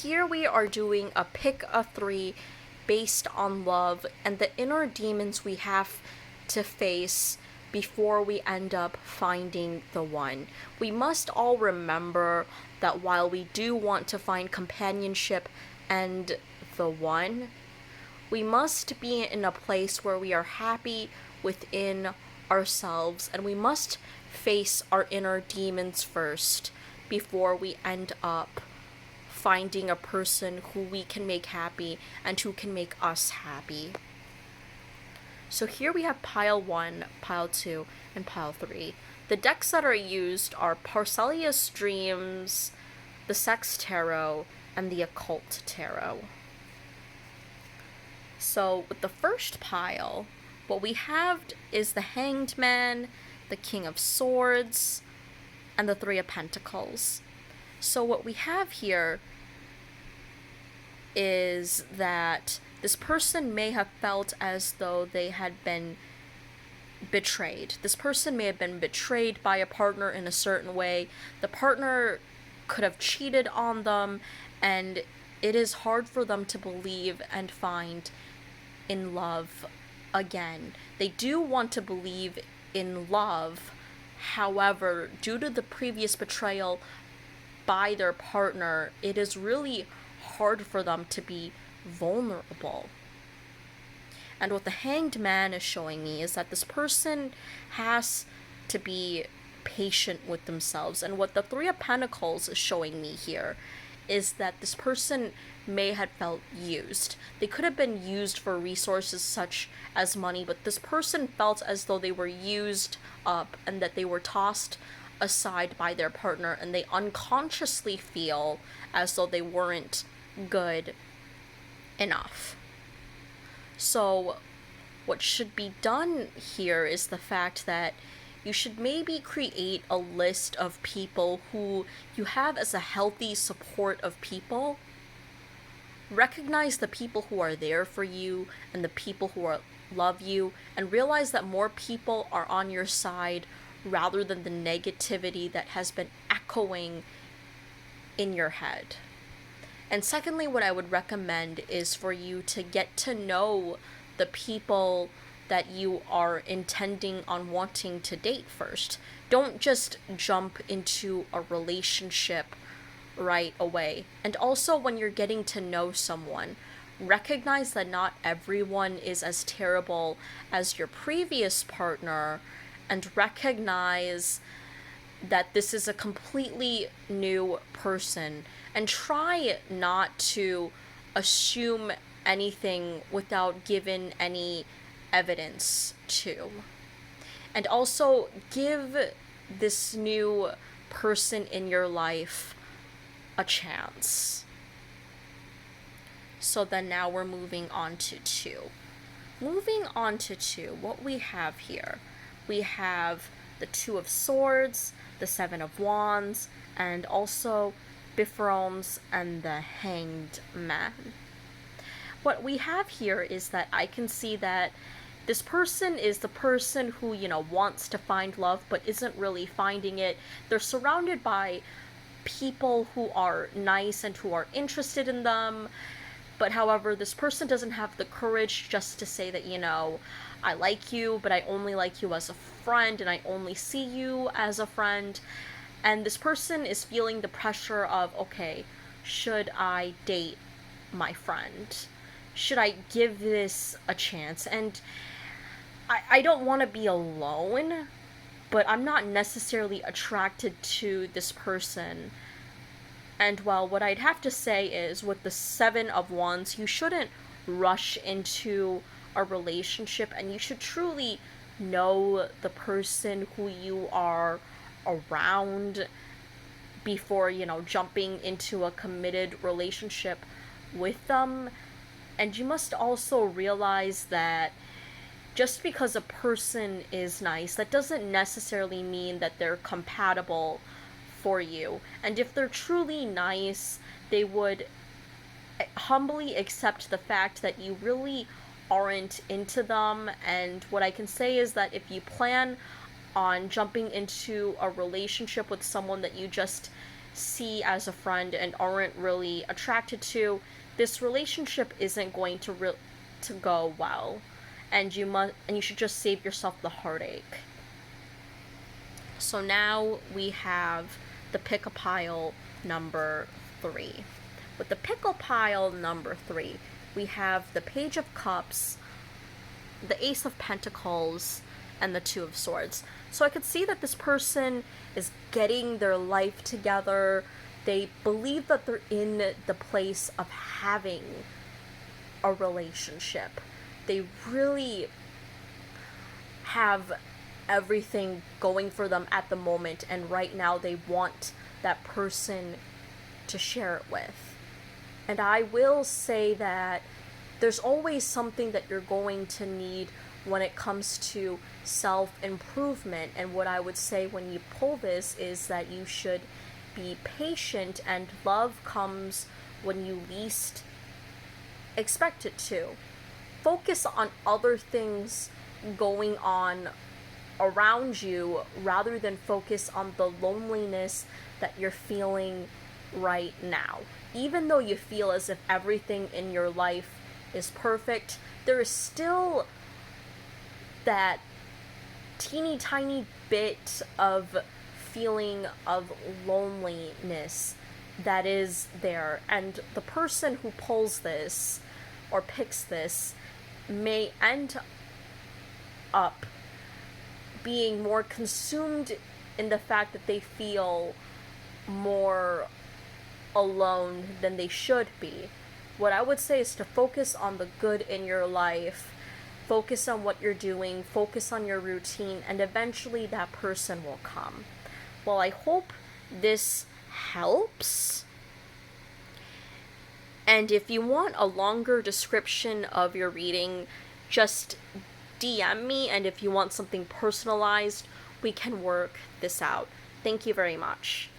Here we are doing a pick a three based on love and the inner demons we have to face before we end up finding the one. We must all remember that while we do want to find companionship and the one, we must be in a place where we are happy within ourselves, and we must face our inner demons first before we end up finding a person who we can make happy and who can make us happy. So here we have pile 1, pile 2, and pile 3. The decks that are used are Parceleus Dreams, the Sex Tarot, and the Occult Tarot. So with the first pile, what we have is the Hanged Man, the King of Swords, and the Three of Pentacles. So what we have here is that this person may have felt as though they had been betrayed. This person may have been betrayed by a partner in a certain way. The partner could have cheated on them, and it is hard for them to believe and find in love again. They do want to believe in love. However, due to the previous betrayal by their partner, it is really hard for them to be vulnerable. And what the Hanged Man is showing me is that this person has to be patient with themselves. And what the Three of Pentacles is showing me here is that this person may have felt used. They could have been used for resources such as money, but this person felt as though they were used up and that they were tossed aside by their partner, and they unconsciously feel as though they weren't good enough. So what should be done here is the fact that you should maybe create a list of people who you have as a healthy support of people. Recognize the people who are there for you and the people who love you, and realize that more people are on your side rather than the negativity that has been echoing in your head. And secondly, what I would recommend is for you to get to know the people that you are intending on wanting to date first. Don't just jump into a relationship right away. And also, when you're getting to know someone, recognize that not everyone is as terrible as your previous partner, and recognize that this is a completely new person, and try not to assume anything without giving any evidence to. And also give this new person in your life a chance. So then now we're moving on to 2. Moving on to 2, what we have here, we have the Two of Swords, the Seven of Wands, and also Bifroms and the Hanged Man. What we have here is that I can see that this person is the person who, wants to find love but isn't really finding it. They're surrounded by people who are nice and who are interested in them. But however, this person doesn't have the courage just to say that, I like you, but I only like you as a friend, and I only see you as a friend. And this person is feeling the pressure of, okay, should I date my friend? Should I give this a chance? And I don't want to be alone, but I'm not necessarily attracted to this person. And well, what I'd have to say is, with the Seven of Wands, you shouldn't rush into a relationship, and you should truly know the person who you are around before, jumping into a committed relationship with them. And you must also realize that just because a person is nice, that doesn't necessarily mean that they're compatible for you. And if they're truly nice, they would humbly accept the fact that you really aren't into them. And what I can say is that if you plan on jumping into a relationship with someone that you just see as a friend and aren't really attracted to, this relationship isn't going to go well, and you should just save yourself the heartache. So now we have the pickle pile number 3. With the pickle pile number 3, we have the Page of Cups, the Ace of Pentacles, and the Two of Swords. So I could see that this person is getting their life together. They believe that they're in the place of having a relationship. They really have everything going for them at the moment, and right now they want that person to share it with. And I will say that there's always something that you're going to need when it comes to self-improvement. And what I would say when you pull this is that you should be patient, and love comes when you least expect it to. Focus on other things going on around you rather than focus on the loneliness that you're feeling right now. Even though you feel as if everything in your life is perfect, there is still that teeny tiny bit of feeling of loneliness that is there. And the person who pulls this or picks this may end up being more consumed in the fact that they feel more alone than they should be. What I would say is to focus on the good in your life, focus on what you're doing, focus on your routine, and eventually that person will come. Well, I hope this helps. And if you want a longer description of your reading, just DM me, and if you want something personalized, we can work this out. Thank you very much.